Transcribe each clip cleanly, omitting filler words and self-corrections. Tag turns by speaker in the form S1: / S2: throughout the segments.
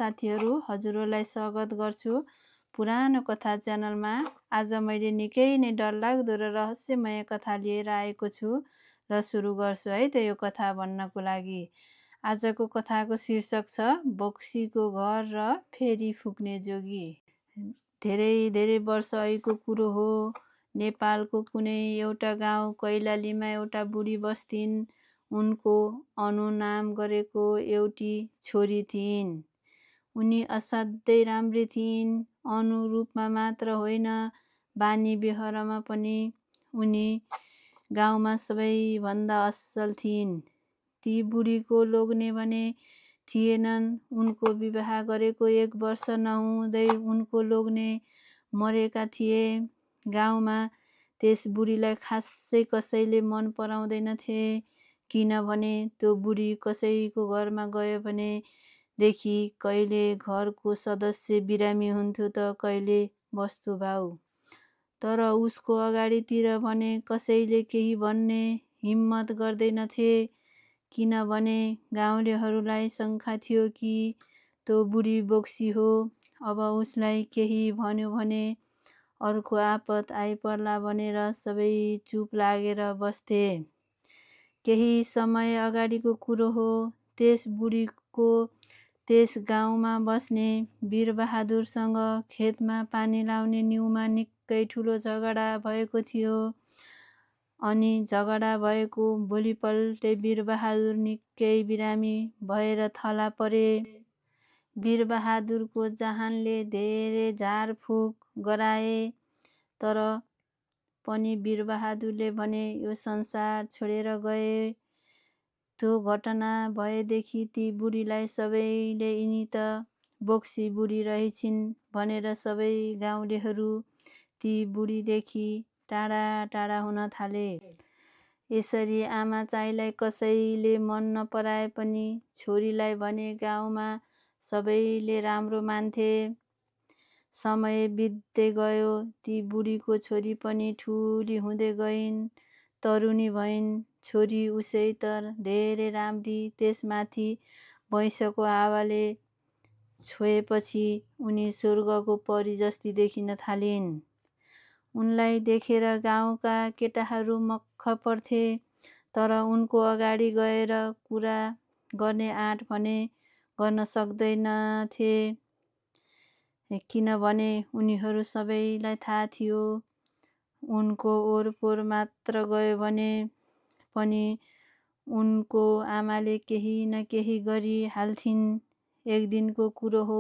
S1: साथीहरू, हजुरहरूलाई स्वागत गर्छु पुरानो कथा च्यानलमा। आज मैले निकै नै डरलाग्दो र रहस्यमय कथा लिएर आएको छु र सुरु गर्छु है त यो कथा भन्नको लागि। आजको कथाको शीर्षक छ बोक्सीको घर र फेरि फुक्ने जोगी। धेरै धेरै वर्ष अघिको कुरो हो। नेपालको कुनै एउटा गाउँ कैलालीमा एउटा बुढी बस्थिन्। उनको अनु नाम गरेको एउटी छोरी थिइन्। उनी असाध्यै राम्री थिइन्। अनु रूपमा मात्र होइन, बानी व्यवहारमा पनि उनी गाउँमा सबैभन्दा असल थिइन्। ती बुढीको लोग्ने भने थिएनन्। उनको विवाह गरेको 1 वर्ष नहुँदै उनको लोग्ने मरेका थिए। गाउँमा त्यस बुढीलाई खासै कसैले मन पराउँदैनथे, किनभने त्यो बुढी कसैको घरमा गयो भने देखि कहिले घरको सदस्य बिरामी हुन्थ्यो त कहिले वस्तुभाउ। तर उसको अगाडितिर भने कसैले केही भन्ने हिम्मत गर्दैनथे, किनभने गाउँलेहरूलाई शङ्का थियो कि त्यो बुढी बोक्सी हो। अब उसलाई केही भन्यो भने अर्को आपत आइपर्ला भनेर सबै चुप लागेर बस्थे। केही समय अगाडिको कुरो हो। त्यस बुढीको त्यस गाउँमा बस्ने वीरबहादुरसँग खेतमा पानी लाउने न्युमा निकै ठुलो झगडा भएको थियो। अनि झगडा भएको भोलिपल्टै वीरबहादुर निकै बिरामी भएर थला परे। वीरबहादुरको जहानले धेरै झारफुक गराए, तर पनि वीरबहादुरले भने यो संसार छोडेर गए। त्यो घटना भएदेखि ती बुढीलाई सबैले यिनी त बोक्सी बुढी रहेछिन् भनेर सबै गाउँलेहरू ती बुढीदेखि टाढा टाढा हुन थाले। यसरी आमा चाहिँलाई कसैले मन नपराए पनि छोरीलाई भने गाउँमा सबैले राम्रो मान्थे। समय बित्दै गयो। ती बुढीको छोरी पनि ठुली हुँदै गइन्, तरुणी भइन्। छोरी उसै त धेरै राम्री, त्यसमाथि वैँसको हावाले छोएपछि उनी स्वर्गको परी जस्ती देखिन थालिन्। उनलाई देखेर गाउँका केटाहरू मक्ख पर्थे, तर उनको अगाडि गएर कुरा गर्ने आँट भने गर्न सक्दैनथे, किनभने उनीहरू सबैलाई थाहा थियो उनको ओरपोर मात्र गयो भने पनि उनको आमाले केही न केही गरी हाल्थिन्। एक दिनको कुरो हो।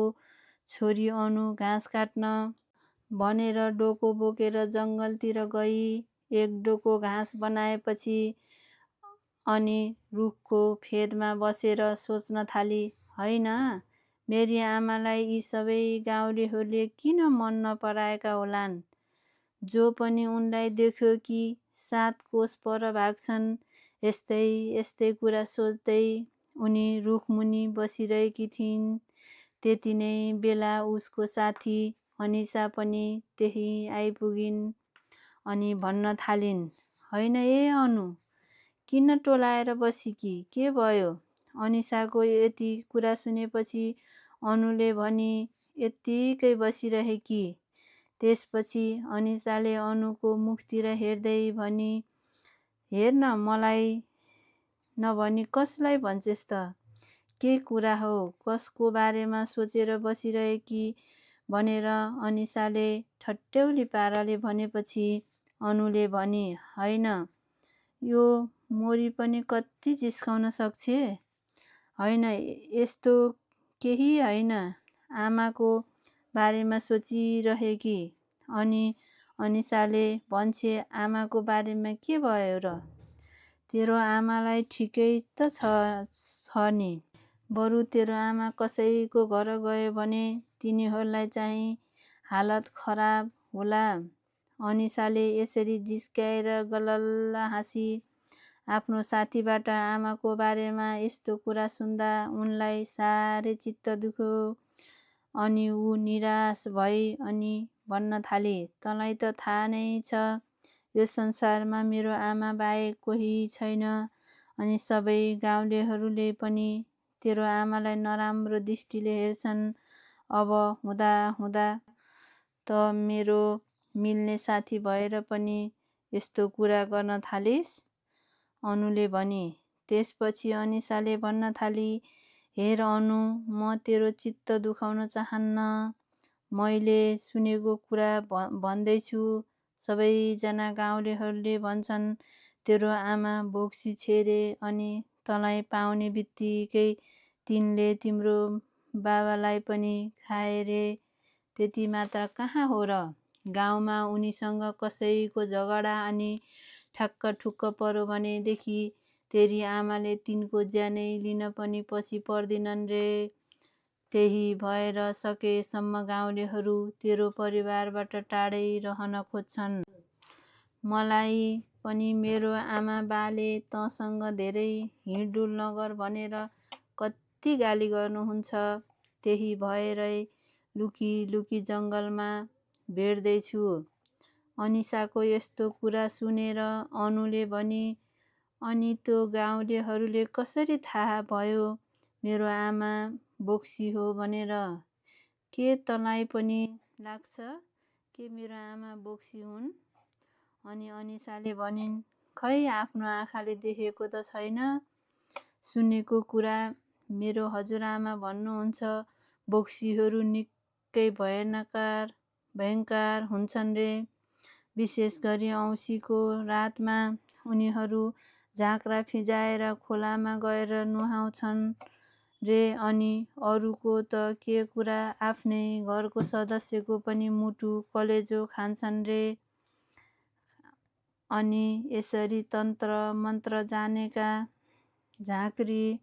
S1: छोरी अनु घाँस काट्न भनेर डोको बोकेर जङ्गलतिर गई। एक डोको घाँस बनाएपछि अनि रुखको फेदमा बसेर सोच्न थाली, होइन, मेरी आमालाई यी सबै गाउँलेहरूले किन मन नपराएका होलान्। जो पनि उनलाई देख्यो कि 7 कोस पर भाग्छन्। यस्तै यस्तै कुरा सोच्दै उनी रुखमुनि बसिरहेकी थिइन्। त्यति नै बेला उसको साथी अनिसा पनि त्यहीँ आइपुगिन् अनि भन्न थालिन्, होइन ए अनु, किन टोलाएर बसिकी, के भयो? अनिसाको यति कुरा सुनेपछि अनुले भनी यत्तिकै बसिरहेकी। त्यसपछि अनिसाले अनुको मुखतिर हेर्दै भनी, हेर न, मलाई नभनी कसलाई भन्छेस् त? के कुरा हो? कसको बारेमा सोचेर बसिरहेकी भनेर अनिसाले ठट्यौली पाराले भनेपछि अनुले भनी, होइन, यो मोरी पनि कति जिस्काउन सक्छे? होइन, यस्तो केही होइन, आमाको बारेमा सोचिरहेकी। अनि अनिसाले भन्छे, आमाको बारेमा के भयो र? तेरो आमालाई ठिकै त छ नि। बरु तेरो आमा कसैको घर गयो भने तिनीहरूलाई चाहिँ हालत खराब होला। अनिसाले यसरी जिस्क्याएर गलल्ल हाँसी। आफ्नो साथीबाट आमाको बारेमा यस्तो कुरा सुन्दा उनलाई साह्रै चित्त दुख्यो। अनि ऊ निराश भई अनि भन्न थाली, तँलाई त थाहा नै छ, यो संसारमा मेरो आमा बाहेक कोही छैन। अनि सबै गाउँलेहरूले पनि तेरो आमालाई नराम्रो दृष्टिले हेर्छन्। अब हुँदा हुँदा त मेरो मिल्ने साथी भएर पनि यस्तो कुरा गर्न थालिस्? अनुले भनी। त्यसपछि अनिसाले भन्न थाली, हेर अनु, म तेरो चित्त दुखाउन चाहन्न। मैले सुनेको कुरा भन्दैछु। सबैजना गाउँलेहरूले भन्छन् तेरो आमा बोक्सी छेरे अनि तँलाई पाउने बित्तिकै तिनले तिम्रो बाबालाई पनि खाए रे। त्यति मात्र कहाँ हो र? गाउँमा उनीसँग कसैको झगडा अनि ठ्याक्क ठुक्क पर्यो भनेदेखि तेरी आमाले तिनको ज्यानै लिन पनि पछि पर्दिनन् रे। त्यही भएर सकेसम्म गाउँलेहरू तेरो परिवारबाट टाढै रहन खोज्छन्। मलाई पनि मेरो आमा बाले तँसँग धेरै हिँडडुल नगर भनेर कति गाली गर्नुहुन्छ। त्यही भएरै लुकी लुकी जङ्गलमा भेट्दैछु। अनिसाको यस्तो कुरा सुनेर अनुले भनी, अनि त्यो गाउँलेहरूले कसरी थाहा भयो मेरो आमा बोक्सी हो भनेर? के तँलाई पनि लाग्छ के मेरो आमा बोक्सी हुन्? अनि अनिसाले भनिन्, खै आफ्नो आँखाले देखेको त छैन। सुनेको कुरा मेरो हजुरआमा भन्नुहुन्छ बोक्सीहरू निकै भयङ्कर हुन्छन् रे। विशेष गरी औँसीको रातमा उनीहरू झाँक्रा फिजाएर खोलामा गएर नुहाउँछन् रे। अनि अरूको त के कुरा, आफ्नै घरको सदस्यको पनि मुटु कलेजो खान्छन् रे। अनि यसरी तन्त्र मन्त्र जानेका झाँक्रीहरू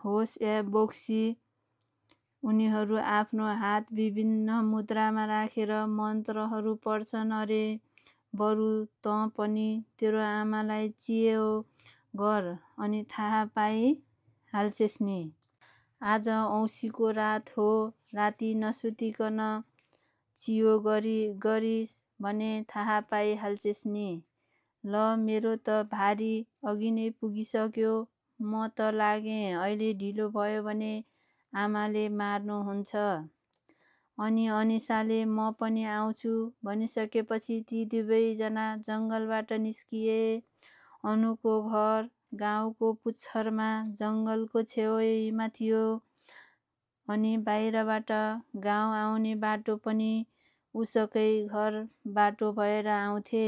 S1: होस् या बोक्सी, उनीहरू आफ्नो हात विभिन्न मुद्रामा राखेर मन्त्रहरू पढ्छन् अरे। बरु तँ पनि तेरो आमालाई चियो गर अनि थाहा पाइहाल्छेस् नि। आज औँसीको रात हो, राति नसुतिकन चियो गरिस् भने थाहा पाइहाल्छेस् नि। ल, मेरो त भारी अघि नै पुगिसक्यो। म त लागेँ, अहिले ढिलो भयो भने आमाले मार्नुहुन्छ। अनि अनिसाले म पनि आउँछु भनिसकेपछि ती दुवैजना जङ्गलबाट निस्किए। अनुको घर गाउँको पुच्छरमा जङ्गलको छेउमा थियो। अनि बाहिरबाट गाउँ आउने बाटो पनि उसकै घर बाटो भएर आउँथे।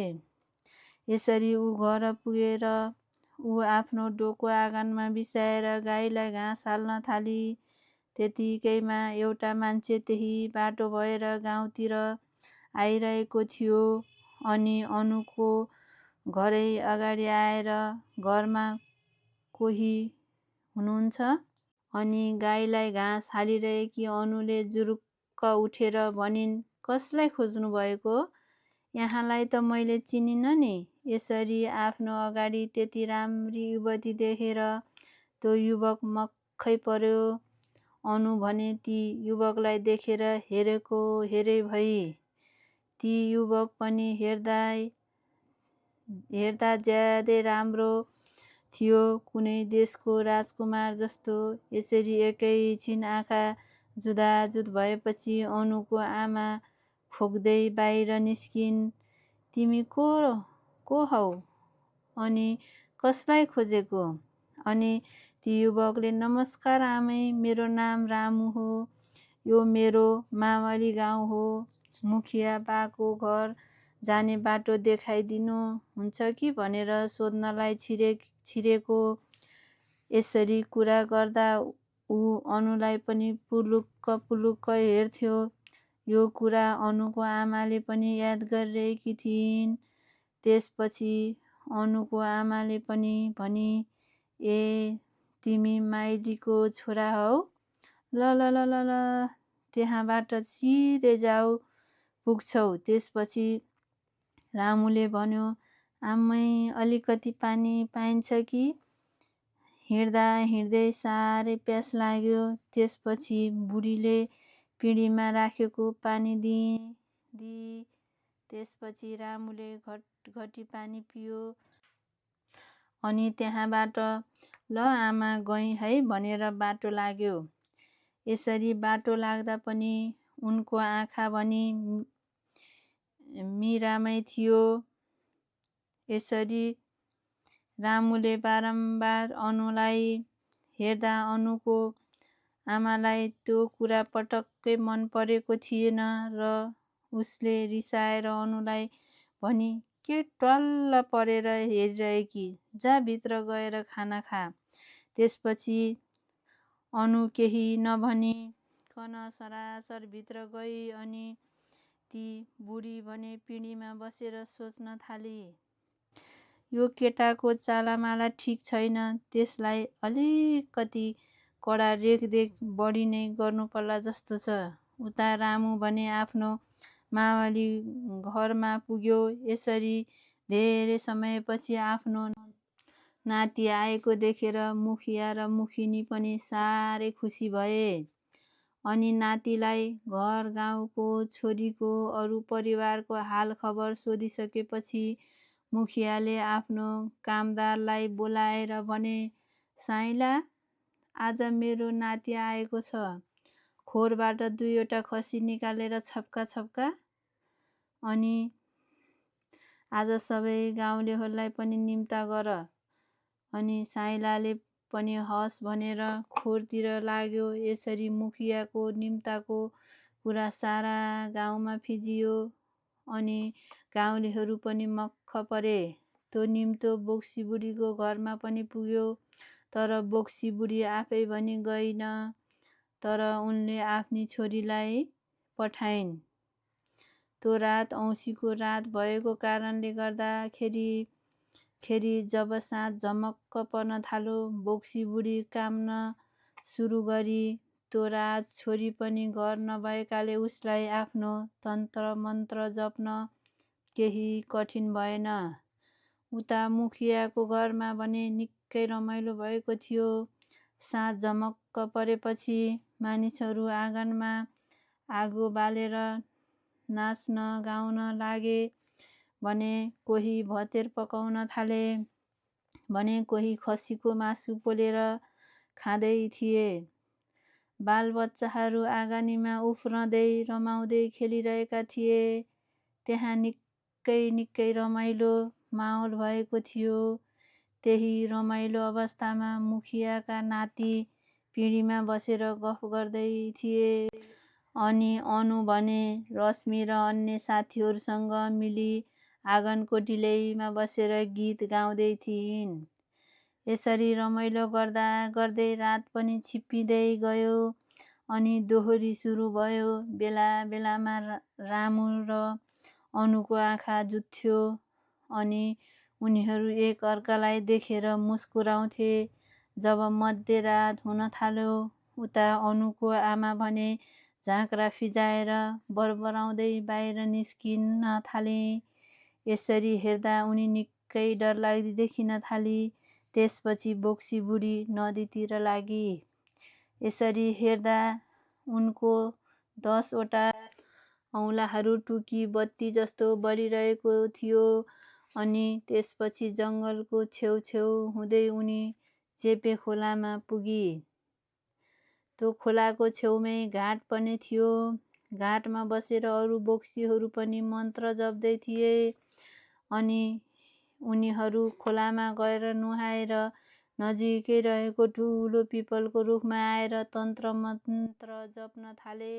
S1: यसरी ऊ घर पुगेर ऊ आफ्नो डोको आँगनमा बिसाएर गाईलाई घाँस हाल्न थाली। त्यतिकैमा एउटा मान्छे त्यही बाटो भएर गाउँतिर आइरहेको थियो। अनि अनुको घरै अगाडि आएर, घरमा कोही हुनुहुन्छ? अनि गाईलाई घाँस हालिरहेकी अनुले जुरुक्क उठेर भनिन्, कसलाई खोज्नु भएको? यहाँलाई त मैले चिनिनँ नि। यसरी आफ्नो अगाडि त्यति राम्री युवती देखेर त्यो युवक मक्खै पर्यो। अनु भने ती युवकलाई देखेर हेरेको हेरे भई। ती युवक पनि हेर्दा ज्यादै राम्रो थियो, कुनै देशको राजकुमार जस्तो। यसरी एकैछिन आँखा जुधाजुध भएपछि अनुको आमा खोक्दै बाहिर निस्किन्। तिमी को हौ? अनि कसलाई खोजेको? अनि ती युवकले, नमस्कार आमै, मेरो नाम रामु हो। यो मेरो मावली गाउँ हो। मुखिया बाको घर जाने बाटो देखाइदिनु हुन्छ कि भनेर सोध्नलाई छिरेको। यसरी कुरा गर्दा ऊ अनुलाई पनि पुलुक्क पुलुक्क हेर्थ्यो। यो कुरा अनुको आमाले पनि याद गरिरहेकी थिइन्। त्यसपछि अनुको आमाले पनि भनी, ए तिमी माइलीको छोरा हौ? ल ल ल ल ल, त्यहाँबाट सिधै जाऊ पुग्छौ। त्यसपछि रामुले भन्यो, आमै अलिकति पानी पाइन्छ कि? हिँड्दा हिँड्दै साह्रै प्यास लाग्यो। त्यसपछि बुढीले पिँढीमा राखेको पानी दिई। त्यसपछि रामुले घटी पानी पियो। अनि त्यहाँबाट ल आमा गएँ है भनेर बाटो लाग्यो। यसरी बाटो लाग्दा पनि उनको आँखा भनी मिरामै थियो। यसरी रामुले बारम्बार अनुलाई हेर्दा अनुको आमालाई त्यो कुरा पटक्कै मन परेको थिएन र उसले रिसाएर अनुलाई भनी, के टल्ल परेर हेरिरहेकी, जा भित्र गएर खाना खा। त्यसपछि अनु केही नभनिकन सरासर भित्र गई अनि ती बुढी भने पिँढीमा बसेर सोच्न थाली, यो केटाको चालामाला ठिक छैन, त्यसलाई अलिकति कडा रेखदेख बढी नै गर्नुपर्ला जस्तो छ। उता रामु भने आफ्नो मावली घरमा पुग्यो। यसरी धेरै समयपछि आफ्नो नाति आएको देखेर मुखिया र मुखिनी पनि साह्रै खुसी भए। अनि नातिलाई घर गाउँको छोरीको अरू परिवारको हाल खबर सोधिसकेपछि मुखियाले आफ्नो कामदारलाई बोलाएर भने, साइँला, आज मेरो नाति आएको छ, खोरबाट 2वटा खसी निकालेर छप्का छप्का। अनि आज सबै गाउँलेहरूलाई पनि निम्ता गर। अनि साइँलाले पनि हस् भनेर खोरतिर लाग्यो। यसरी मुखियाको निम्ताको कुरा सारा गाउँमा फिजियो अनि गाउँलेहरू पनि मक्ख परे। त्यो निम्तो बोक्सी बुढीको घरमा पनि पुग्यो, तर बोक्सी बुढी आफै भनी गइन, तर उनले आफ्नी छोरीलाई पठाइन्। त्यो रात औँसीको रात भएको कारणले गर्दाखेरि जब साँझ झमक्क पर्न थाल्यो, बोक्सी बुढी काम्न सुरु गरी। त्यो रात छोरी पनि घर नभएकाले उसलाई आफ्नो तन्त्र मन्त्र जप्न केही कठिन भएन। उता मुखियाको घरमा भने निकै रमाइलो भएको थियो। साँझ झमक्क परेपछि मानिसहरू आँगनमा आगो बालेर नाच्न गाउन लागे। भने कोही भतेर पकाउन थाले, भने कोही खसीको मासु पोलेर खाँदै थिए। बालबच्चाहरू आँगनीमा उफ्रँदै रमाउँदै खेलिरहेका थिए। त्यहाँ निकै रमाइलो माहौल भएको थियो। त्यही रमाइलो अवस्थामा मुखियाका नाति पिँढीमा बसेर गफ गर्दै थिए। अनि अनु भने रश्मि र अन्य साथीहरूसँग मिली आँगनको डिलैमा बसेर गीत गाउँदै थिइन्। यसरी रमाइलो गर्दा गर्दै रात पनि छिप्पिँदै गयो अनि दोहोरी सुरु भयो। बेला बेलामा रामु र अनुको आँखा जुत्थ्यो अनि उनीहरू एक अर्कालाई देखेर मुस्कुराउँथे। जब मध्यरात हुन थाल्यो, उता अनुको आमा भने झाँक्रा फिजाएर बरबराउँदै बाहिर निस्किन थाले। यसरी हेर्दा उनी निकै डरलाग्दी देखिन थाली। त्यसपछि बोक्सी बुढी नदीतिर लागी। यसरी हेर्दा उनको 10वटा औँलाहरू टुकी बत्ती जस्तो बलिरहेको थियो। अनि त्यसपछि जङ्गलको छेउछेउ हुँदै उनी चेपे खोलामा पुगी। त्यो खोलाको छेउमै घाट पनि थियो। घाटमा बसेर अरू बोक्सीहरू पनि मन्त्र जप्दै थिए। अनि उनीहरू खोलामा गएर नुहाएर नजिकै रहेको ठुलो पिपलको रुखमा आएर तन्त्र मन्त्र जप्न थाले।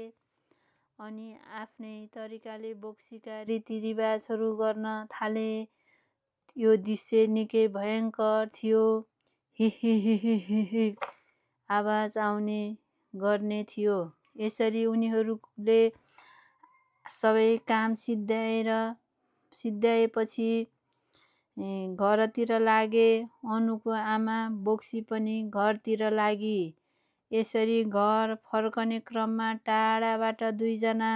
S1: अनि आफ्नै तरिकाले बोक्सीका रीतिरिवाजहरू गर्न थाले। यो दृश्य निकै भयङ्कर थियो। हिहिहिहिहि आवाज आउने गर्ने थियो। यसरी उनीहरूले सबै काम सिद्ध्याएपछि घरतिर लागे। अनुको आमा बोक्सी पनि घरतिर लागी। यसरी घर फर्कने क्रममा टाढाबाट 2जना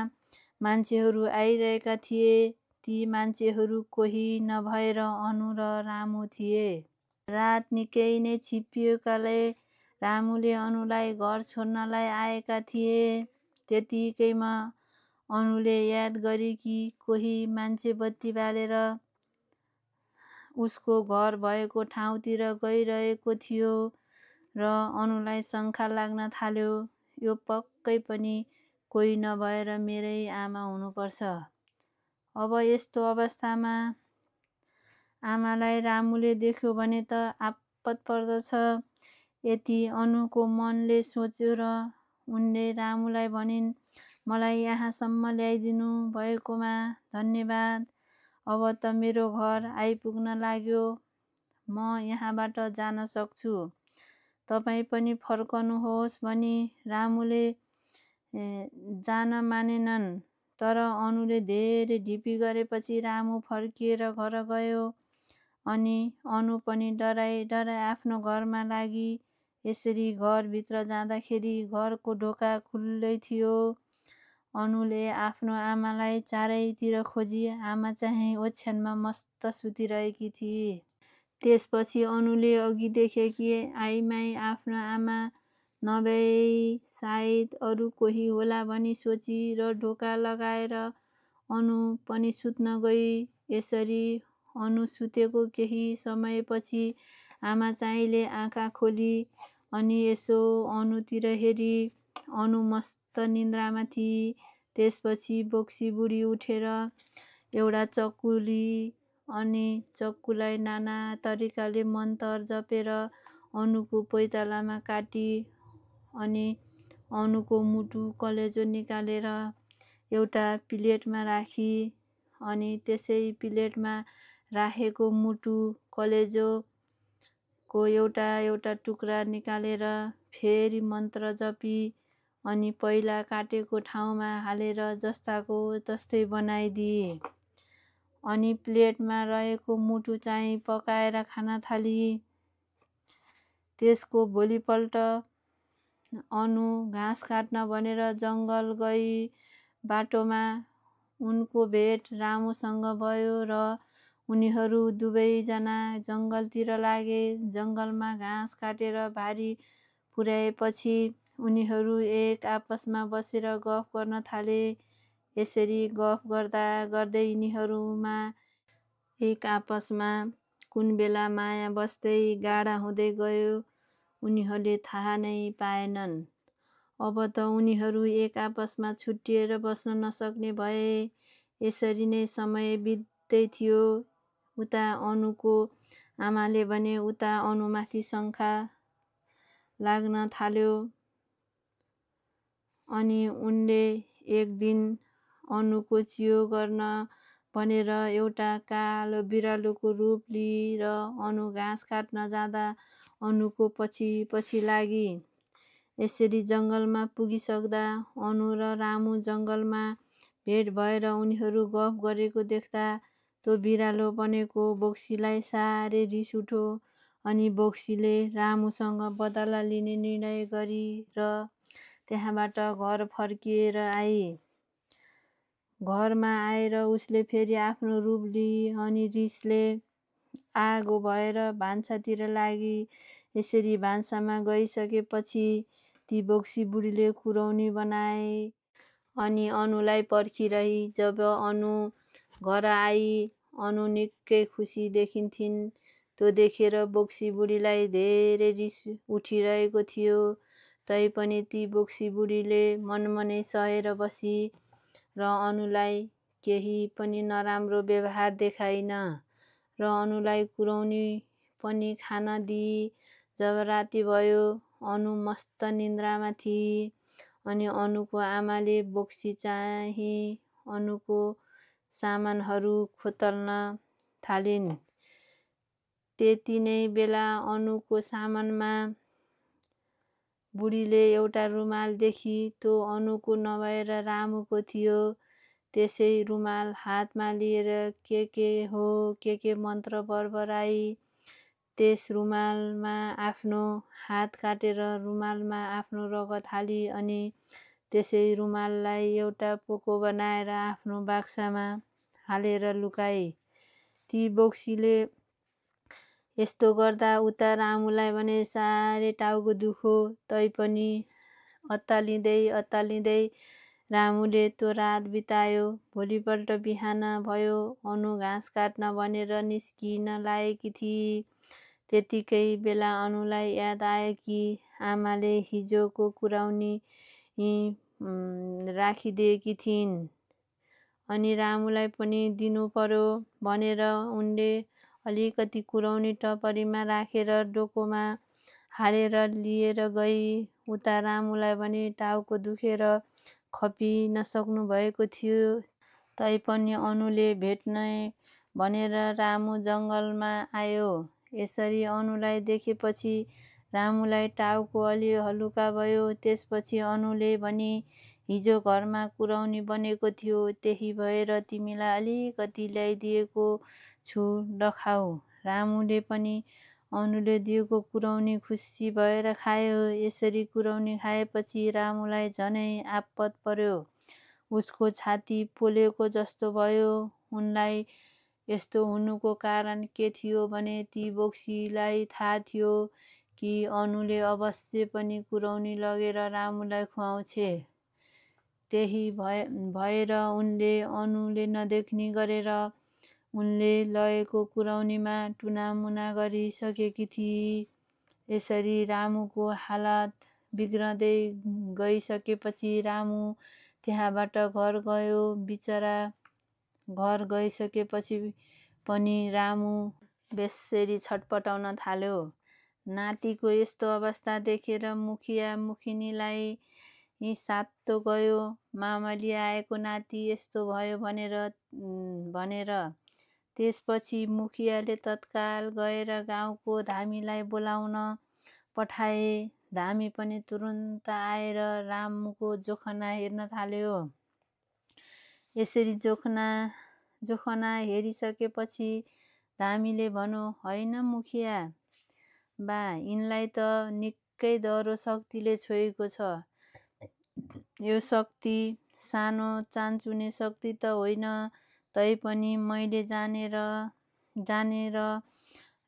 S1: मान्छेहरू आइरहेका थिए। ती मान्छेहरू कोही नभएर अनु र रामु थिए। रात निकै नै छिप्पिएकाले रामुले अनुलाई घर छोड्नलाई आएका थिए। त्यतिकैमा अनुले याद गरी कि कोही मान्छे बत्ती बालेर उसको घर भएको ठाउँतिर गइरहेको थियो। र अनुलाई शङ्का लाग्न थाल्यो, यो पक्कै पनि कोही नभएर मेरै आमा हुनुपर्छ। अब यस्तो अवस्थामा आमालाई रामुले देख्यो भने त आपत पर्दछ। यति अनुको मनले सोच्यो र उनले रामुलाई भनिन्, मलाई यहाँसम्म ल्याइदिनु भएकोमा धन्यवाद। अब त मेरो घर आइपुग्न लाग्यो, म यहाँबाट जान सक्छु। तपाईँ पनि फर्कनुहोस् भनी रामुले जान मानेनन्। तर अनुले धेरै ढिपी गरेपछि रामु फर्किएर घर गयो। अनि अनु पनि डराई डराई आफ्नो घरमा लागि। यसरी घरभित्र जाँदाखेरि घरको ढोका खुल्लै थियो। अनुले आफ्नो आमालाई चारैतिर खोजी, आमा चाहिँ ओछ्यानमा मस्त सुतिरहेकी थिए। त्यसपछि अनुले अघि देखेकी आइमाई आफ्नो आमा नभई सायद अरू कोही होला भनी सोची र ढोका लगाएर अनु पनि सुत्न गई। यसरी अनु सुतेको केही समयपछि आमा चाहिँले आँखा खोली अनि यसो अनुतिर हेरी। अनु मस्त निन्द्रामा थिई। त्यसपछि बोक्सी बुढी उठेर एउटा चक्कु लिई अनि चक्कुलाई नाना तरिकाले मन्तर जपेर अनुको पैतालामा काटी अनि अनुको मुटु कलेजो निकालेर एउटा प्लेटमा राखी अनि त्यसै प्लेटमा राखेको मुटु कलेजोको एउटा एउटा टुक्रा निकालेर फेरि मन्त्र जपी अनि पहिला काटेको ठाउँमा हालेर जस्ताको तस्तै बनाइदिए। अनि प्लेटमा रहेको मुटु चाहिँ पकाएर खान थाली। त्यसको भोलिपल्ट अनु घाँस काट्न भनेर जङ्गल गई। बाटोमा उनको भेट रामुसँग भयो र उनीहरू दुवैजना जङ्गलतिर लागे। जङ्गलमा घाँस काटेर भारी पुर्याएपछि उनीहरू एक आपसमा बसेर गफ गर्न थाले। यसरी गफ गर्दा गर्दै यिनीहरूमा एक आपसमा कुन बेला माया बस्दै गाढा हुँदै गयो उनीहरूले थाहा नै पाएनन्। अब त उनीहरू एक आपसमा छुट्टिएर बस्न नसक्ने भए। यसरी नै समय बित्दै थियो। उता अनुको आमाले भने उता अनुमाथि शङ्का लाग्न थाल्यो। अनि उनले एक दिन अनुको चियो गर्न भनेर एउटा कालो बिरालोको रूप लिई र अनु घाँस काट्न जाँदा अनुको पछि पछि लागी। यसरी जङ्गलमा पुगिसक्दा अनु र रामु जङ्गलमा भेट भएर उनीहरू गफ गरेको देख्दा त्यो बिरालो बनेको बोक्सीलाई साह्रै रिस उठ्यो। अनि बोक्सीले रामुसँग बदला लिने निर्णय गरी र त्यहाँबाट घर फर्किएर आई। घरमा आएर उसले फेरि आफ्नो रूप लिई अनि रिसले आगो भएर भान्सातिर लागि। यसरी भान्सामा गइसकेपछि ती बोक्सी बुढीले कुरौनी बनाए अनि अनुलाई पर्खिरही। जब अनु घर आई अनु निकै खुसी देखिन्थिन्। त्यो देखेर बोक्सी बुढीलाई धेरै रिस उठिरहेको थियो। तैपनि ती बोक्सी बुढीले मनमनै सहेर बसी र अनुलाई केही पनि नराम्रो व्यवहार देखाइन र अनुलाई कुरौनी पनि खान दिई। जब राति भयो अनु मस्त निन्द्रामा थिई। अनि अनुको आमाले बोक्सी चाहिँ अनुको सामानहरू खोतल्न थालिन्। त्यति नै बेला अनुको सामानमा बुढीले एउटा रुमाल देखी। त्यो अनुको नभएर रामुको थियो। त्यसै रुमाल हातमा लिएर के हो के मन्त्र बरबराई त्यस रुमालमा आफ्नो हात काटेर रुमालमा आफ्नो रगत हाली अनि त्यसै रुमाललाई एउटा पोको बनाएर आफ्नो बाक्सामा हालेर लुकाई। ती बोक्सीले यस्तो गर्दा उता रामुलाई भने साह्रै टाउको दुख्यो। तैपनि अत्तालिँदै रामुले त्यो रात बितायो। भोलिपल्ट बिहान भयो अनु घाँस काट्न भनेर निस्किन लागेकी थिई। त्यतिकै बेला अनुलाई याद आयो कि आमाले हिजोको कुराउनी राखिदिएकी थिइन्। अनि रामुलाई पनि दिनु पर्यो भनेर उनले अलिकति कुराउनी टपरीमा राखेर डोकोमा हालेर लिएर गई। उता रामुलाई पनि टाउको दुखेर खपि नसक्नु भएको थियो। तैपनि अनुले भेट्ने भनेर रामु जङ्गलमा आयो। यसरी अनुलाई देखेपछि रामुलाई टाउको अलि हलुका भयो। त्यसपछि अनुले पनि हिजो घरमा कुराउनी बनेको थियो, त्यही भएर तिमीलाई अलिकति ल्याइदिएको छु, लखाऊ। रामुले पनि अनुले दिएको कुराउनी खुसी भएर खायो। यसरी कुराउनी खाएपछि रामुलाई झनै आपत पर्यो। उसको छाती पोलेको जस्तो भयो। उनलाई यस्तो हुनुको कारण के थियो भने ती बोक्सीलाई थाहा थियो कि अनुले अवश्य पनि कुराउनी लगेर रामुलाई खुवाउँछे। त्यही भएर उनले अनुले नदेख्ने गरेर उनले लगेको कुराउनीमा टुनामुना गरिसकेकी थिए। यसरी रामुको हालत बिग्रदै गइसकेपछि रामु त्यहाँबाट घर गयो। बिचरा घर गइसकेपछि पनि रामु बेस्सरी छटपटाउन थाल्यो। नातिको यस्तो अवस्था देखेर मुखिया मुखिनीलाई सातो गयो। मामली आएको नाति यस्तो भयो भनेर। त्यसपछि मुखियाले तत्काल गएर गाउँको धामीलाई बोलाउन पठाए। धामी पनि तुरुन्त आएर रामुको जोखना हेर्न थाल्यो। यसरी जोखना हेरिसकेपछि धामीले भन्यो, होइन मुखिया बा, यिनलाई त निकै दह्रो शक्तिले छोएको छ। यो शक्ति सानो चान्चुने शक्ति त होइन, तैपनि मैले जानेर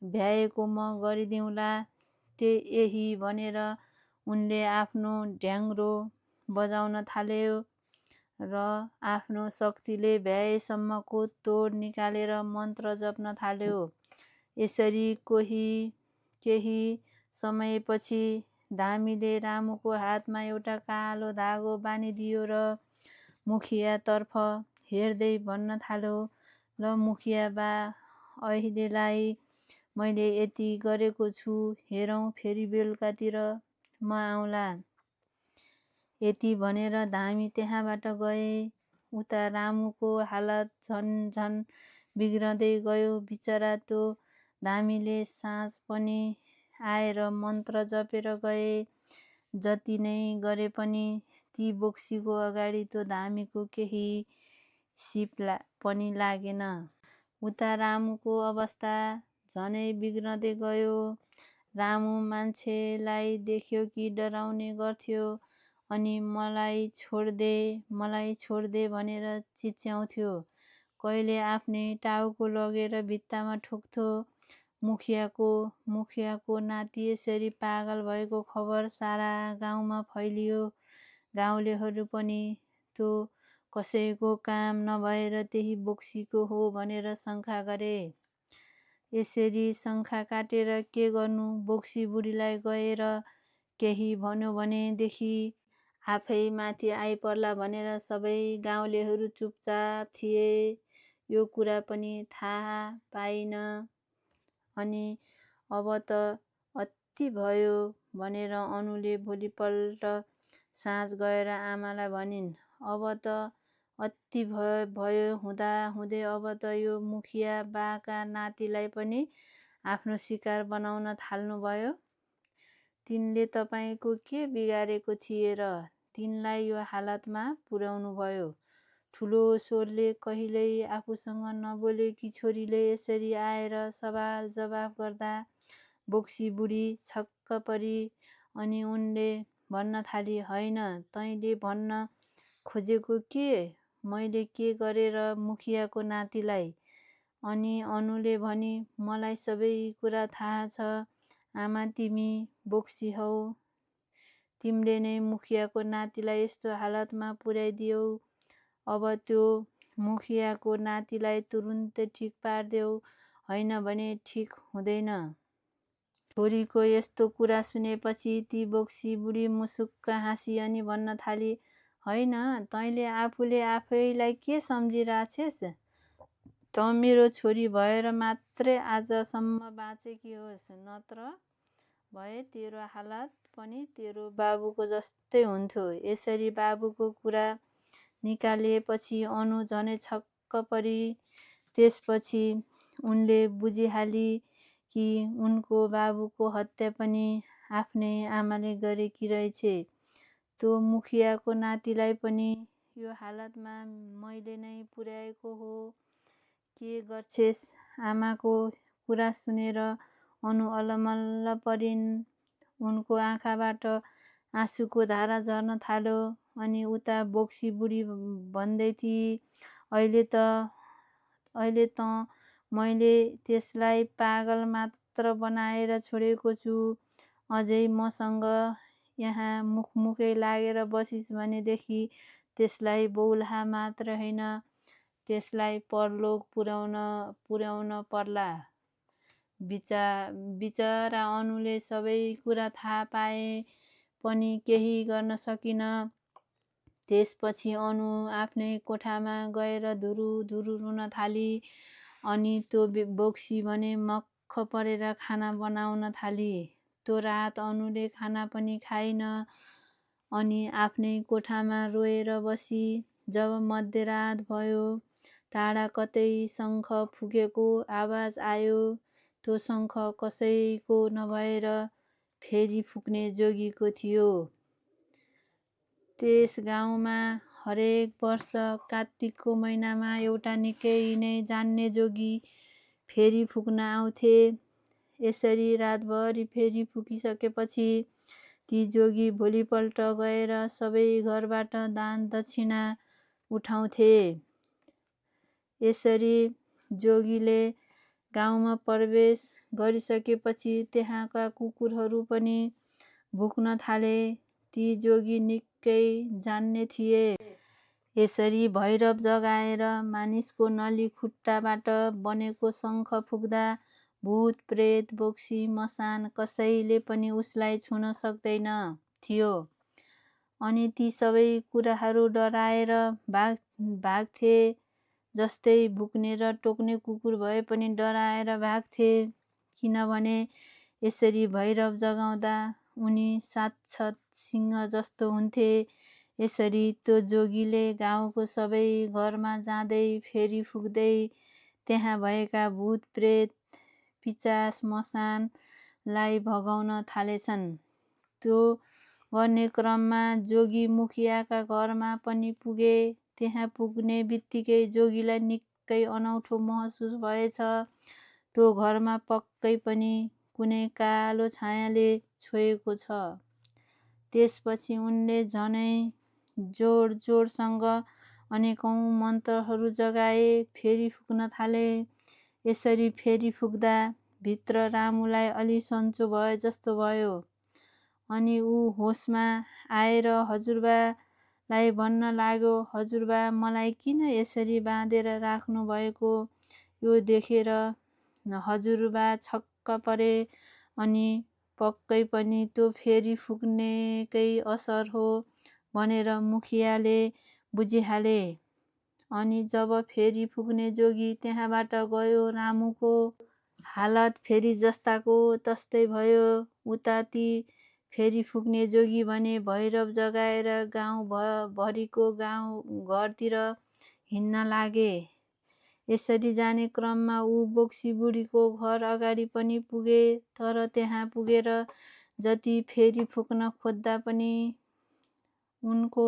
S1: भ्याएको म गरिदिउँला। यही भनेर उनले आफ्नो ढ्याङ्ग्रो बजाउन थाल्यो र आफ्नो शक्तिले भ्याएसम्मको तोड निकालेर मन्त्र जप्न थाल्यो। यसरी केही समयपछि धामीले रामुको हातमा एउटा कालो धागो बाँधिदियो र मुखियातर्फ हेर्दै भन्न थाल्यो, ल मुखिया बा, अहिलेलाई मैले यति गरेको छु, हेरौँ फेरि बेलुकातिर म आउँला। यति भनेर धामी त्यहाँबाट गए। उता रामुको हालत झन बिग्रदै गयो। बिचरा त्यो धामीले साँझ पनि आएर मन्त्र जपेर गए। जति नै गरे पनि ती बोक्सीको अगाडि त्यो धामीको केही सिप पनि लागेन। उता रामुको अवस्था झनै बिग्रदै गयो। रामु मान्छेलाई देख्यो कि डराउने गर्थ्यो अनि मलाई छोड्दे भनेर चिच्याउँथ्यो। कहिले आफ्नै टाउको लगेर भित्तामा ठोक्थ्यो। मुखियाको नाति यसरी पागल भएको खबर सारा गाउँमा फैलियो। गाउँलेहरू पनि त्यो कसैको काम नभएर त्यही बोक्सीको हो भनेर शङ्का गरे। यसरी शङ्का काटेर के गर्नु, बोक्सी बुढीलाई गएर केही भन्यो भनेदेखि आफै माथि आइपर्ला भनेर सबै गाउँलेहरू चुपचाप थिए। यो कुरा पनि थाहा पाइन। अनि अब त अति भयो भनेर अनुले भोलिपल्ट साँझ गएर आमालाई भनिन्। अब त अति भयो हुँदाहुँदै अब त यो मुखिया बाका नातिलाई पनि आफ्नो शिकार बनाउन थाल्नुभयो। तिनले तपाईँको के बिगारेको थिए र तिनलाई यो हालतमा पुर्याउनु भयो? ठुलो स्वरले कहिल्यै आफूसँग नबोलेकी छोरीले यसरी आएर सवाल जवाफ गर्दा बोक्सी बुढी छक्क परी। अनि उनले भन्न थाली, होइन, तैँले भन्न खोजेको के? मैले के गरेँ र मुखियाको नातिलाई? अनि अनुले भनी, मलाई सबै कुरा थाहा छ आमा, तिमी बोक्सी हौ। तिमीले नै मुखियाको नातिलाई यस्तो हालतमा पुर्याइदियौ। अब त्यो मुखियाको नातिलाई तुरुन्तै ठिक पारिदेऊ, होइन भने ठिक हुँदैन। छोरीको यस्तो कुरा सुनेपछि ती बोक्सी बुढी मुसुक्क हाँसी अनि भन्न थाली, होइन, तैँले आफूले आफैलाई के सम्झिरहेछेस्? त मेरो छोरी भएर मात्रै आजसम्म बाँचेकी होस्, नत्र भए तेरो हालत पनि तेरो बाबुको जस्तै हुन्थ्यो। यसरी बाबुको कुरा निकालिएपछि अनु झनै छक्क परी। त्यसपछि उनले बुझिहाली कि उनको बाबुको हत्या पनि आफ्नै आमाले गरेकी रहेछ। त्यो मुखियाको नातिलाई पनि यो हालतमा मैले नै पुर्याएको हो। के गर्छेस्? आमाको कुरा सुनेर अनु अलमल्ल परिन्। उनको आँखाबाट आँसुको धारा झर्न थाल्यो। अनि उता बोक्सी बुढी भन्दै थिई, अहिले त मैले त्यसलाई पागल मात्र बनाएर छोडेको छु। अझै मसँग यहाँ मुखमुखै लागेर बसिस् भनेदेखि त्यसलाई बौलाहा मात्र होइन, त्यसलाई परलोक पुर्याउन पर्ला। बिचरा अनुले सबै कुरा थाहा पाए पनि केही गर्न सकिन। त्यसपछि अनु आफ्नै कोठामा गएर धुरुधुरु रुन थाली। अनि त्यो बोक्सी भने मक्ख परेर खाना बनाउन थाली। त्यो रात अनुले खाना पनि खाइन अनि आफ्नै कोठामा रोएर बसी। जब मध्यरात भयो, टाढा कतै शङ्ख फुकेको आवाज आयो। त्यो शङ्ख कसैको नभएर फेरी फुक्ने जोगीको थियो। त्यस गाउँमा हरेक वर्ष कात्तिकको महिनामा एउटा निकै नै जान्ने जोगी फेरी फुक्न आउँथे। यसरी रातभरि फेरी फुकिसकेपछि ती जोगी भोलिपल्ट गएर सबै घरबाट दान दक्षिणा उठाउँथे। यसरी जोगीले गाउँमा प्रवेश गरिसकेपछि त्यहाँका कुकुरहरू पनि भुक्न थाले। ती जोगी निकै जान्ने थिए। यसरी भैरव जगाएर मानिसको नली खुट्टाबाट बनेको शङ्ख फुक्दा भूत प्रेत बोक्सी मसान कसैले पनि उसलाई छुन सक्दैन थियो। अनि ती सबै कुराहरू डराएर भाग्थे। जस्तै भुक्ने र टोक्ने कुकुर भए पनि डराएर भाग्थे। किनभने यसरी भैरव जगाउँदा उनी साक्षात् सिंह जस्तो हुन्थे। यसरी त्यो जोगीले गाउँको सबै घरमा जाँदै फेरी फुक्दै त्यहाँ भएका भूत प्रेत पिचास मसानलाई भगाउन थालेछन्। त्यो गर्ने क्रममा जोगी मुखियाका घरमा पनि पुगे। त्यहाँ पुग्ने बित्तिकै जोगीलाई निकै अनौठो महसुस भएछ। त्यो घरमा पक्कै पनि कुनै कालो छायाले छोएको छ। त्यसपछि उनले झनै जोड-जोडसँग अनेकौं मन्त्रहरू जगाए, फेरी फुक्न थाले। यसरी फेरी फुक्दा भित्र रामुलाई अलि सन्चो भए जस्तो भयो। अनि ऊ होसमा आएर हजुरबालाई भन्न लाग्यो, हजुरबा, मलाई किन यसरी बाँधेर राख्नु भएको? यो देखेर हजुरबा छक्क परे। अनि पक्कै पनि त्यो फेरी फुक्नेकै असर हो भनेर मुखियाले बुझिहाले। अनि जब फेरी फुक्ने जोगी त्यहाँबाट गयो, रामुको हालत फेरि जस्ताको तस्तै भयो। उता ती फेरी फुक्ने जोगी भने भैरव जगाएर गाउँभरिको घरतिर हिँड्न लागे। यसरी जाने क्रममा ऊ बोक्सी बुढीको घर अगाडि पनि पुगे। तर त्यहाँ पुगेर जति फेरी फुक्न खोज्दा पनि उनको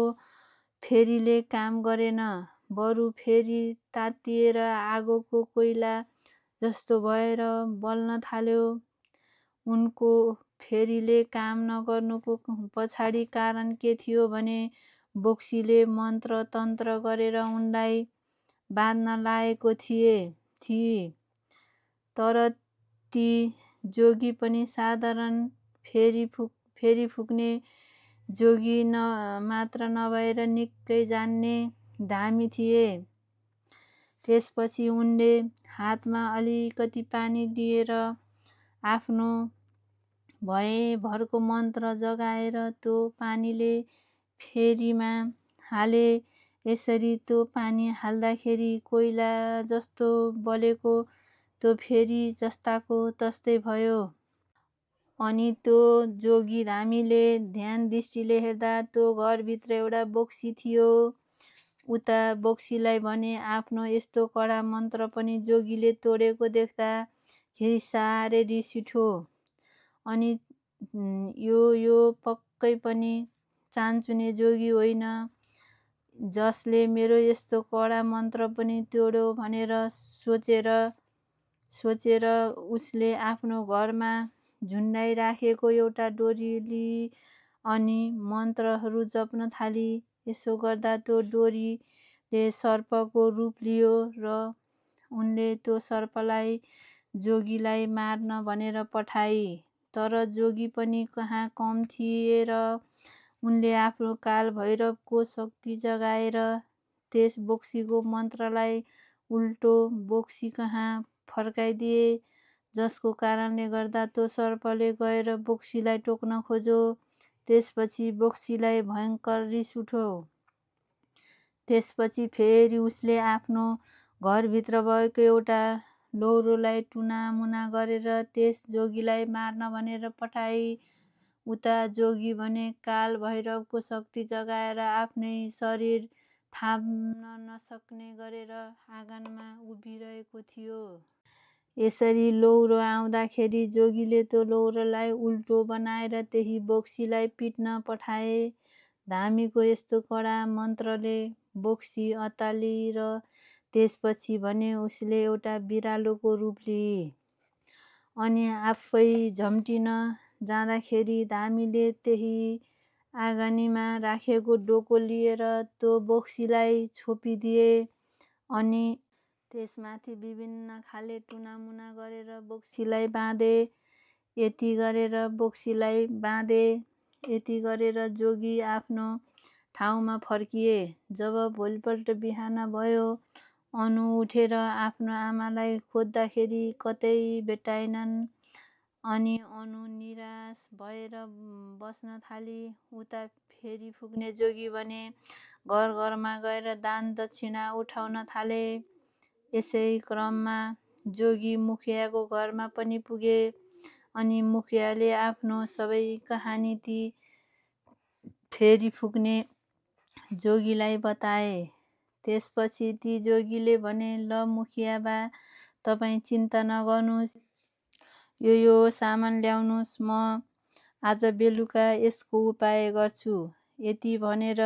S1: फेरीले काम गरेन। बरु फेरी तातिएर आगोको कोइला जस्तो भएर बल्न थाल्यो। उनको फेरीले काम नगर्नुको पछाडि कारण के थियो भने बोक्सीले मन्त्र तन्त्र गरेर उनलाई बाँध्न लाएको थिए। तर ती जोगी पनि साधारण फेरी फुक्ने जोगी मात्र नभएर निकै जान्ने धामी थिए। त्यसपछि उनले हातमा अलिकति पानी लिएर आफ्नो भएभरको मन्त्र जगाएर त्यो पानीले फेरीमा हाले। यसरी त्यो पानी हाल्दाखेरि कोइला जस्तो बलेको त्यो फेरी जस्ताको तस्तै भयो। अनि त्यो जोगी धामीले ध्यान दृष्टिले हेर्दा त्यो घरभित्र एउटा बोक्सी थियो। उता बोक्सीलाई भने आफ्नो यस्तो कडा मन्त्र पनि जोगीले तोडेको देख्दाखेरि साह्रै रिस उठ्यो। अनि यो पक्कै पनि चान्चुने जोगी होइन, जसले मेरो यस्तो कडा मन्त्र पनि तोड्यो भनेर सोचेर उसले आफ्नो घरमा झुन्डाइराखेको एउटा डोरी लिई अनि मन्त्रहरू जप्न थाली। यसो गर्दा त्यो डोरीले सर्पको रूप लियो र उनले त्यो सर्पलाई जोगीलाई मार्न भनेर पठाई। तर जोगी पनि कहाँ कम थिए र उनले आफ्नो काल भैरवको शक्ति जगाएर त्यस बोक्सीको मन्त्रलाई उल्टो बोक्सी कहाँ फर्काइदिए, जसको कारणले गर्दा त्यो सर्पले गएर बोक्सीलाई टोक्न खोज्यो। त्यसपछि बोक्सीलाई भयङ्कर रिस उठ्यो। त्यसपछि फेरि उसले आफ्नो घरभित्र भएको एउटा लौरोलाई टुनामुना गरेर त्यस जोगीलाई मार्न भनेर पठाई। उता जोगी भने काल भैरवको शक्ति जगाएर आफ्नै शरीर थाम्न नसक्ने गरेर आँगनमा उभिरहेको थियो। यसरी लौरो आउँदाखेरि जोगीले त्यो लौरोलाई उल्टो बनाएर त्यही बोक्सीलाई पिट्न पठाए। धामीको यस्तो कडा मन्त्रले बोक्सी अत्ताली र त्यसपछि भने उसले एउटा बिरालोको रूप लिई। अनि आफै झम्टिन जाँदाखेरि धामीले त्यही आँगनीमा राखेको डोको लिएर त्यो बोक्सीलाई छोपिदिए। अनि त्यसमाथि विभिन्न खाले टुनामुना गरेर बोक्सीलाई बाँधे। यति गरेर जोगी आफ्नो ठाउँमा फर्किए। जब भोलिपल्ट बिहान भयो, अनु उठेर आफ्नो आमालाई खोज्दाखेरि कतै भेट्टाइनन्। अनि अनु निराश भएर बस्न थाली। उता फेरी फुक्ने जोगी भने घर घरमा गएर दान दक्षिणा उठाउन थाले। यसै क्रममा जोगी मुखियाको घरमा पनि पुगे। अनि मुखियाले आफ्नो सबै कहानी ती फेरी फुक्ने जोगीलाई बताए। त्यसपछि ती जोगीले भने, ल मुखिया बा, तपाईँ चिन्ता नगर्नुहोस्, यो सामान ल्याउनुहोस्, म आज बेलुका यसको उपाय गर्छु। यति भनेर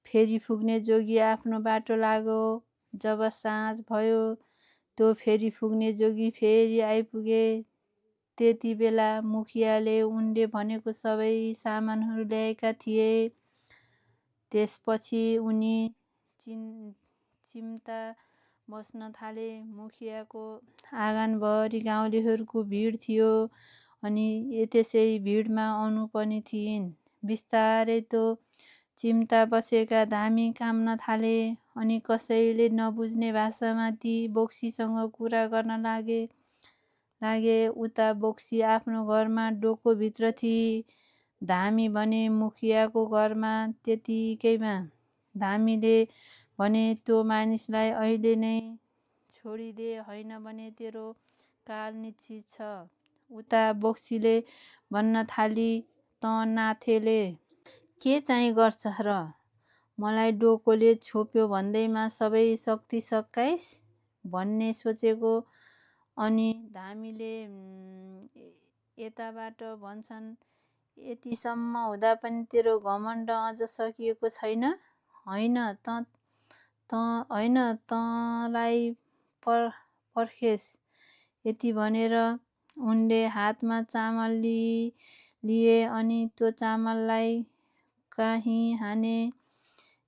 S1: फेरी फुक्ने जोगी आफ्नो बाटो लाग्यो। जब साँझ भयो, त्यो फेरी फुक्ने जोगी फेरि आइपुगे। त्यति बेला मुखियाले उनले भनेको सबै सामानहरू ल्याएका थिए। त्यसपछि उनी चिम्ता बस्न थाले। मुखियाको आँगनभरि गाउँलेहरूको भिड थियो। अनि त्यसै भिडमा अनु पनि थिइन्। बिस्तारै त्यो चिम्ता बसेका धामी काम्न थाले। अनि कसैले नबुझ्ने भाषामा ती बोक्सीसँग कुरा गर्न लागे। उता बोक्सी आफ्नो घरमा डोकोभित्र थिई। धामी भने मुखियाको घरमा। त्यतिकैमा धामीले भने, त्यो मानिसलाई अहिले नै छोडिदे, होइन भने तेरो काल निश्चित छ। उता बोक्सीले भन्न थाली, त नाथेले के चाहिँ गर्छ र? मलाई डोकोले छोप्यो भन्दैमा सबै शक्ति सकाइस् भन्ने सोचेको? अनि धामीले यताबाट भन्छन्, यतिसम्म हुँदा पनि तेरो घमण्ड अझ सकिएको छैन? होइन तँलाई पर्खेस्। यति भनेर उनले हातमा चामल लिए अनि त्यो चामललाई कहीँ हाने।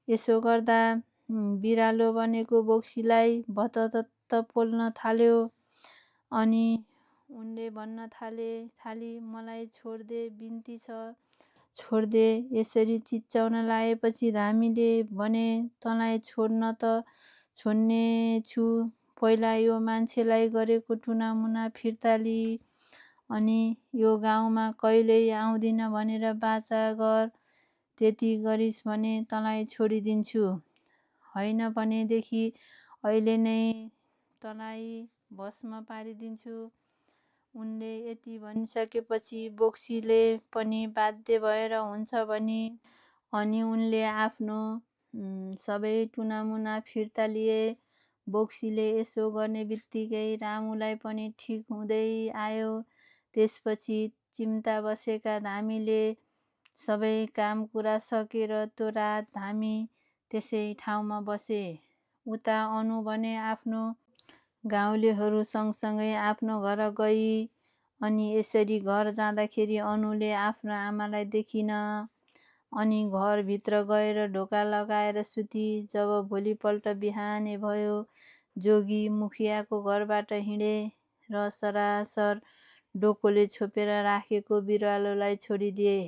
S1: यसो गर्दा बिरालो बनेको बोक्सीलाई भततत पोल्न थाल्यो। अनि उनले भन्न थाली, मलाई छोड्दे, बिन्ती छ, छोड्दे। यसरी चिच्याउन लागेपछि धामीले भने, तँलाई छोड्न त छोड्ने छु, पहिला यो मान्छेलाई गरेको टुनामुना फिर्ता लिई अनि यो गाउँमा कहिल्यै आउँदिन भनेर बाचा गर। त्यति गरिस् भने तँलाई छोडिदिन्छु, होइन भनेदेखि अहिले नै तँलाई भस्म पारिदिन्छु। उनले यति भनिसकेपछि बोक्सीले पनि बाध्य भएर हुन्छ भनी अनि उनले आफ्नो सबै टुनामुना फिर्ता लिए। बोक्सीले यसो गर्ने बित्तिकै रामुलाई पनि ठिक हुँदै आयो। त्यसपछि चिम्टा बसेका धामीले सबै काम कुरा सकेर त्यो रात धामी त्यसै ठाउँमा बसे। उता अनु भने आफ्नो गाउँलेहरू सँगसँगै आफ्नो घर गई। अनि यसरी घर जाँदाखेरि अनुले आफ्नो आमालाई देखिन। अनि घरभित्र गएर ढोका लगाएर सुती। जब भोलिपल्ट बिहानै भयो, जोगी मुखियाको घरबाट हिँडे र सरासर डोकोले छोपेर राखेको बिरालोलाई छोडिदिए।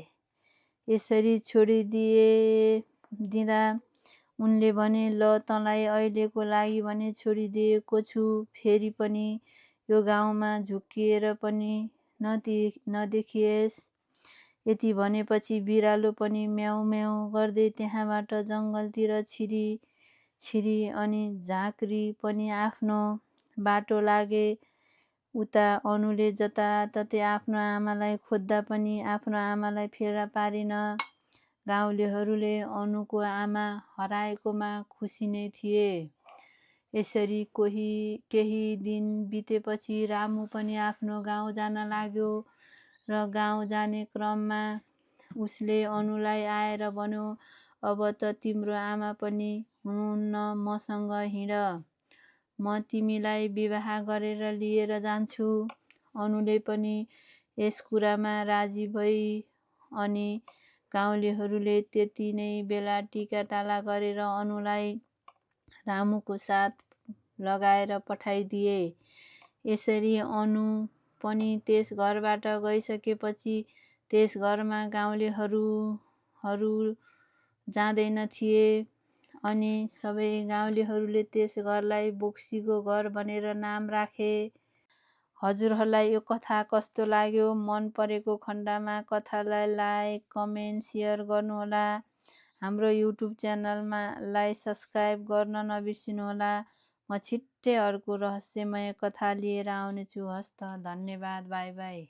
S1: यसरी दिँदा उनले भने, ल तँलाई अहिलेको लागि भने छोडिदिएको छु, फेरि पनि यो गाउँमा झुक्किएर पनि नदेखिएस्। यति भनेपछि बिरालो पनि म्याउ म्याउ गर्दै त्यहाँबाट जङ्गलतिर छिरी अनि झाँक्री पनि आफ्नो बाटो लागे। उता अनुले जताततै आफ्नो आमालाई खोज्दा पनि आफ्नो आमालाई फेला पारिन। गाउँलेहरूले अनुको आमा हराएकोमा खुसी नै थिए। यसरी केही दिन बितेपछि रामु पनि आफ्नो गाउँ जान लाग्यो र गाउँ जाने क्रममा उसले अनुलाई आएर भन्यो, अब त तिम्रो आमा पनि हुनुहुन्न, मसँग हिँड, म तिमीलाई विवाह गरेर लिएर जान्छु। अनुले पनि यस कुरामा राजी भई अनि गाउँलेहरूले त्यति नै बेला टिकाटाला गरेर अनुलाई रामुको साथ लगाएर पठाइदिए। यसरी अनु पनि त्यस घरबाट गइसकेपछि त्यस घरमा गाउँलेहरू जाँदैनथिए। अनि सबै गाउँलेहरूले त्यस घरलाई बोक्सीको घर भनेर नाम राखे। हजुरहरूलाई यो कथा कस्तो लाग्यो? मन परेको खण्डमा कथालाई लाइक, कमेन्ट, सेयर गर्नुहोला। हाम्रो युट्युब च्यानललाई सब्स्क्राइब गर्न नबिर्सिनुहोला। म छिट्टै अर्को रहस्यमय कथा लिएर आउनेछु। हस्त, धन्यवाद, बाई बाई।